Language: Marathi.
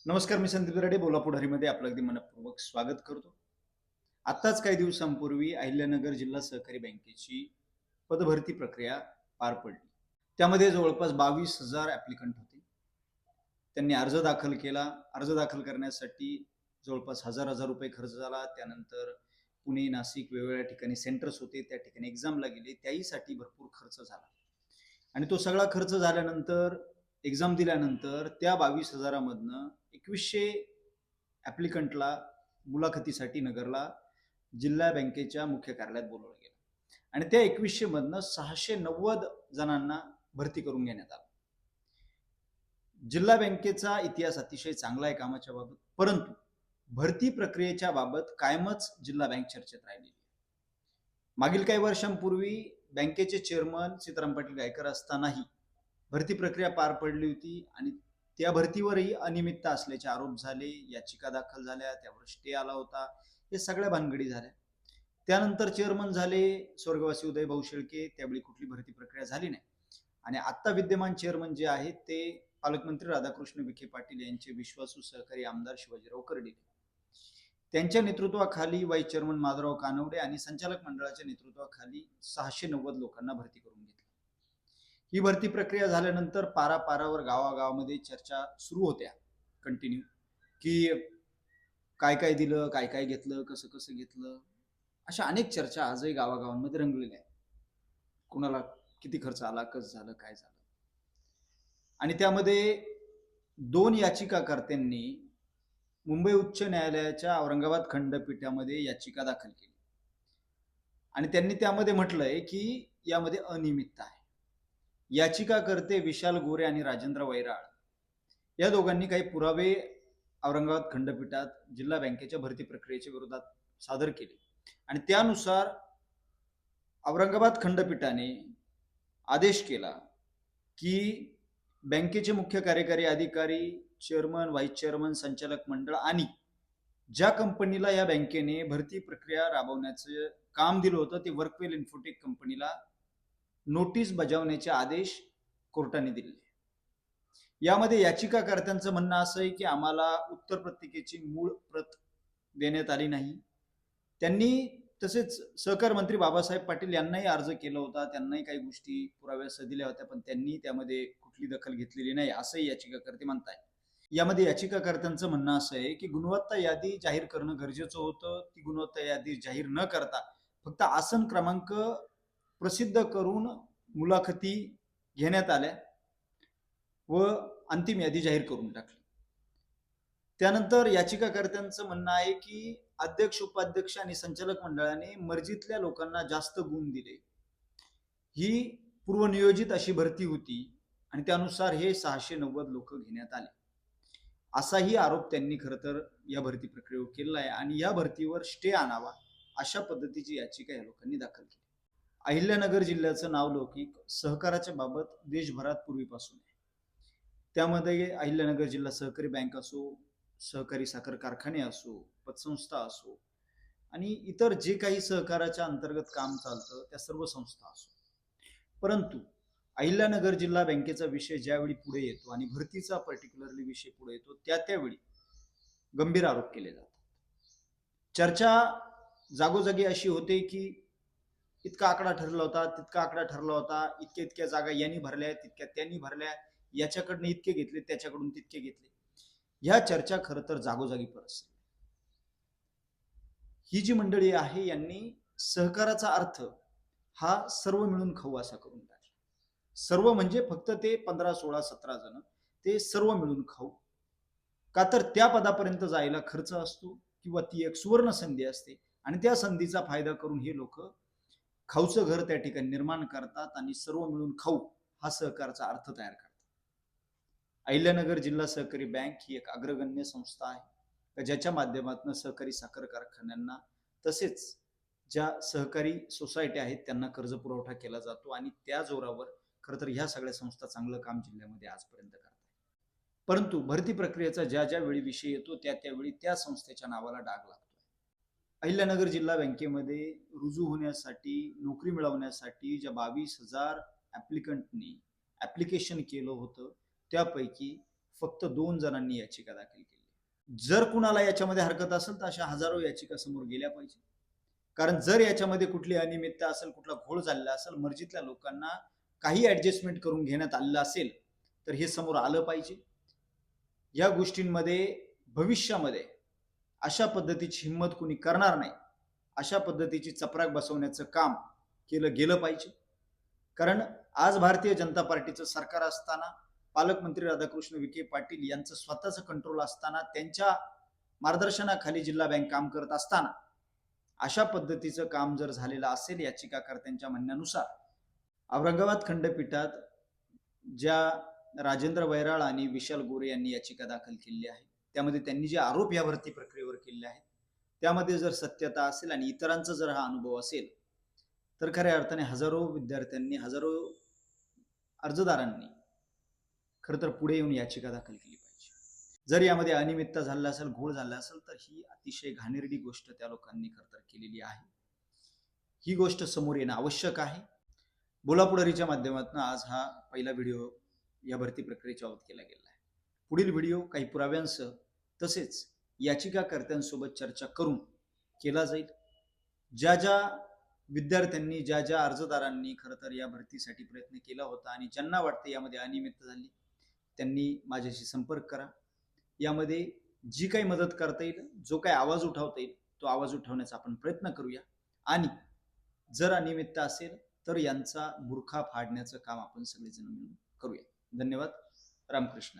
नमस्कार, मी संदीप दराडे बोला पुढारीमध्ये आपलं अगदी मनपूर्वक स्वागत करतो. आत्ताच काही दिवसांपूर्वी अहिल्यानगर जिल्हा सहकारी बँकेची पदभरती प्रक्रिया पार पडली. त्यामध्ये जवळपास 22,000 ॲप्लिकंट होते. त्यांनी अर्ज दाखल केला. अर्ज दाखल करण्यासाठी जवळपास हजार-हजार रुपये खर्च झाला. त्यानंतर पुणे, नाशिक वेगवेगळ्या ठिकाणी सेंटर्स होते. त्या ठिकाणी एक्झामला गेले. त्याहीसाठी भरपूर खर्च झाला. आणि तो सगळा खर्च झाल्यानंतर एक्झाम दिल्यानंतर त्या 22,000 मधनं 2100 ॲप्लिकंटला मुलाखतीसाठी नगरला जिल्हा बँकेच्या मुख्य कार्यालयात बोलावलं गेलं आणि त्या 2100 मधनं 690 जणांना भरती करून घेण्यात आलं. जिल्हा बँकेचा इतिहास अतिशय चांगला आहे कामाच्या बाबत, परंतु भरती प्रक्रियेच्या बाबत कायमच जिल्हा बँक चर्चेत राहिलेली आहे. मागील काही वर्षांपूर्वी बँकेचे चेअरमन सीताराम पाटील गायकर असतानाही भरती प्रक्रिया पार पडली होती आणि त्या भरतीवरही अनियमितता असल्याचे आरोप झाले, याचिका दाखल झाल्या, त्यावर स्टे आला होता. हे सगळ्या भानगडी झाल्या. त्यानंतर चेअरमन झाले स्वर्गवासी उदयभाऊ शेळके, त्यावेळी कुठली भरती प्रक्रिया झाली नाही. आणि आता विद्यमान चेअरमन जे आहेत ते पालकमंत्री राधाकृष्ण विखे पाटील यांचे विश्वासू सहकारी आमदार शिवाजीराव कर्डिले. त्यांच्या नेतृत्वाखाली वाईस चेअरमन माधवराव कानवडे आणि संचालक मंडळाच्या नेतृत्वाखाली 690 लोकांना भरती करून घेतली. ही भरती प्रक्रिया झाल्यानंतर पारापारावर गावागावामध्ये चर्चा सुरू होत्या कंटिन्यू, की काय काय दिलं, काय काय घेतलं, कसं कसं घेतलं. अशा अनेक चर्चा आजही गावागावांमध्ये रंगलेल्या आहेत. कुणाला किती खर्च आला, कसं झालं, काय झालं. आणि त्यामध्ये 2 याचिकाकर्त्यांनी मुंबई उच्च न्यायालयाच्या औरंगाबाद खंडपीठामध्ये याचिका दाखल केली आणि त्यांनी त्यामध्ये म्हटलंय की यामध्ये अनियमितता आहे. याचिकाकर्ते विशाल गोरे आणि राजेंद्र वैराळ या दोघांनी काही पुरावे औरंगाबाद खंडपीठात जिल्हा बँकेच्या भरती प्रक्रियेच्या विरोधात सादर केले आणि त्यानुसार औरंगाबाद खंडपीठाने आदेश केला की बँकेचे मुख्य कार्यकारी अधिकारी, चेअरमन, व्हाईस चेअरमन, संचालक मंडळ आणि ज्या कंपनीला या बँकेने भरती प्रक्रिया राबवण्याचं काम दिलं होतं ते वर्कवेल इन्फोटेक कंपनीला नोटीस बजावण्याचे आदेश कोर्टाने दिले. यामध्ये याचिकाकर्त्यांचं म्हणणं असं आहे की आम्हाला उत्तर पत्रिकेची मूळ प्रत देण्यात आली नाही. त्यांनी तसेच सहकार मंत्री बाबासाहेब पाटील यांनाही अर्ज केला होता, त्यांनाही काही गोष्टी पुराव्यासह दिल्या होत्या, पण त्यांनी त्यामध्ये कुठली दखल घेतलेली नाही असंही याचिकाकर्ते म्हणताय. यामध्ये याचिकाकर्त्यांचं म्हणणं असं आहे की गुणवत्ता यादी जाहीर करणं गरजेचं होतं. ती गुणवत्ता यादी जाहीर न करता फक्त आसन क्रमांक प्रसिद्ध करून मुलाखती घेण्यात आल्या व अंतिम यादी जाहीर करून टाकली. त्यानंतर याचिकाकर्त्यांचं म्हणणं आहे की अध्यक्ष, उपाध्यक्ष आणि संचालक मंडळाने मर्जीतल्या लोकांना जास्त गुण दिले. ही पूर्वनियोजित अशी भरती होती आणि त्यानुसार हे 690 लोक घेण्यात आले. असाही आरोप त्यांनी खरं तर या भरती प्रक्रियेवर केला आहे आणि या भरतीवर स्टे आणावा अशा पद्धतीची याचिका या लोकांनी दाखल केली. अहिल्यानगर जिल्ह्याचं नाव लौकिक सहकाराच्या बाबत देशभरात पूर्वीपासून आहे. त्यामध्ये अहिल्यानगर जिल्हा सहकारी बँक असो, सहकारी साखर कारखाने असो, पतसंस्था असो आणि इतर जे काही सहकाराच्या अंतर्गत काम चालतं त्या सर्व संस्था असो. परंतु अहिल्यानगर जिल्हा बँकेचा विषय ज्यावेळी पुढे येतो आणि भरतीचा पर्टिक्युलरली विषय पुढे येतो त्यावेळी गंभीर आरोप केले जातात. चर्चा जागोजागी अशी होते की इतका आकडा ठरला होता, तितका आकडा ठरला होता, इतक्या इतक्या जागा यांनी भरल्या, तितक्या त्यांनी भरल्या, याच्याकडनं इतके घेतले, त्याच्याकडून तितके घेतले. ह्या चर्चा खरं तर जागोजागी परसल्या. ही जी मंडळी आहे यांनी सहकाराचा अर्थ हा सर्व मिळून खाऊ असा करून टाकला. सर्व म्हणजे फक्त ते 15, 16, 17 जण, ते सर्व मिळून खाऊ. का तर त्या पदापर्यंत जायला खर्च असतो किंवा ती एक सुवर्ण संधी असते आणि त्या संधीचा फायदा करून हे लोक खाऊचं घर त्या ठिकाणी निर्माण करतात आणि सर्व मिळून खाऊ हा सहकारचा अर्थ तयार करतात. अहिल्यानगर जिल्हा सहकारी बँक ही एक अग्रगण्य संस्था आहे ज्याच्या माध्यमातून सहकारी साखर कारखान्यांना तसेच ज्या सहकारी सोसायटी आहेत त्यांना कर्ज पुरवठा केला जातो आणि त्या जोरावर खरं तर ह्या सगळ्या संस्था चांगलं काम जिल्ह्यामध्ये आजपर्यंत करतात. परंतु भरती प्रक्रियेचा ज्या ज्या वेळी विषय येतो त्यावेळी त्या संस्थेच्या नावाला डाग लागतो. अहिल्यानगर जिल्हा बँकेमध्ये रुजू होण्यासाठी, नोकरी मिळवण्यासाठी ज्या 22,000 ऍप्लिकंटनी ऍप्लिकेशन केलं होतं त्यापैकी फक्त 2 जणांनी याचिका दाखल केली. जर कुणाला याच्यामध्ये हरकत असेल तर अशा हजारो याचिका समोर गेल्या पाहिजे. कारण जर याच्यामध्ये कुठली अनियमितता असेल, कुठला घोळ झालेला असेल, मर्जीतल्या लोकांना काही ऍडजस्टमेंट करून घेण्यात आलेलं असेल तर हे समोर आलं पाहिजे. या गोष्टींमध्ये भविष्यामध्ये अशा पद्धतीची हिंमत कुणी करणार नाही, अशा पद्धतीची चपराक बसवण्याचं काम केलं गेलं पाहिजे. कारण आज भारतीय जनता पार्टीचं सरकार असताना, पालकमंत्री राधाकृष्ण विखे पाटील यांचं स्वतःचं कंट्रोल असताना, त्यांच्या मार्गदर्शनाखाली जिल्हा बँक काम करत असताना अशा पद्धतीचं काम जर झालेलं असेल याचिकाकर्त्यांच्या म्हणण्यानुसार, औरंगाबाद खंडपीठात ज्या राजेंद्र वैराळ आणि विशाल गोरे यांनी याचिका दाखल केलेली आहे, त्यामध्ये त्यांनी जे आरोप या भरती प्रक्रियेवर केले आहेत त्यामध्ये जर सत्यता असेल आणि इतरांचा जर हा अनुभव असेल तर खऱ्या अर्थाने हजारो विद्यार्थ्यांनी, हजारो अर्जदारांनी खरं तर पुढे येऊन याचिका दाखल केली पाहिजे. जर यामध्ये अनियमितता झाला असेल, घोळ झाला असेल तर ही अतिशय घाणेरडी गोष्ट त्या लोकांनी खरं तर केलेली आहे. ही गोष्ट समोर येणं आवश्यक आहे. बोला पुढारीच्या माध्यमातून आज हा पहिला व्हिडिओ या भरती प्रक्रियेच्या बाबत केला गेला आहे. पुढील व्हिडिओ काही पुराव्यांसह तसेच याचिकाकर्त्यांसोबत चर्चा करून केला जाईल. ज्या ज्या विद्यार्थ्यांनी, ज्या ज्या अर्जदारांनी खरं तर या भरतीसाठी प्रयत्न केला होता आणि ज्यांना वाटते यामध्ये अनियमितता झाली त्यांनी माझ्याशी संपर्क करा. यामध्ये जी काही मदत करता येईल, जो काही आवाज उठवता येईल तो आवाज उठवण्याचा आपण प्रयत्न करूया आणि जर अनियमितता असेल तर यांचा बुरखा फाडण्याचं काम आपण सगळेजण मिळून करूया. धन्यवाद. रामकृष्ण.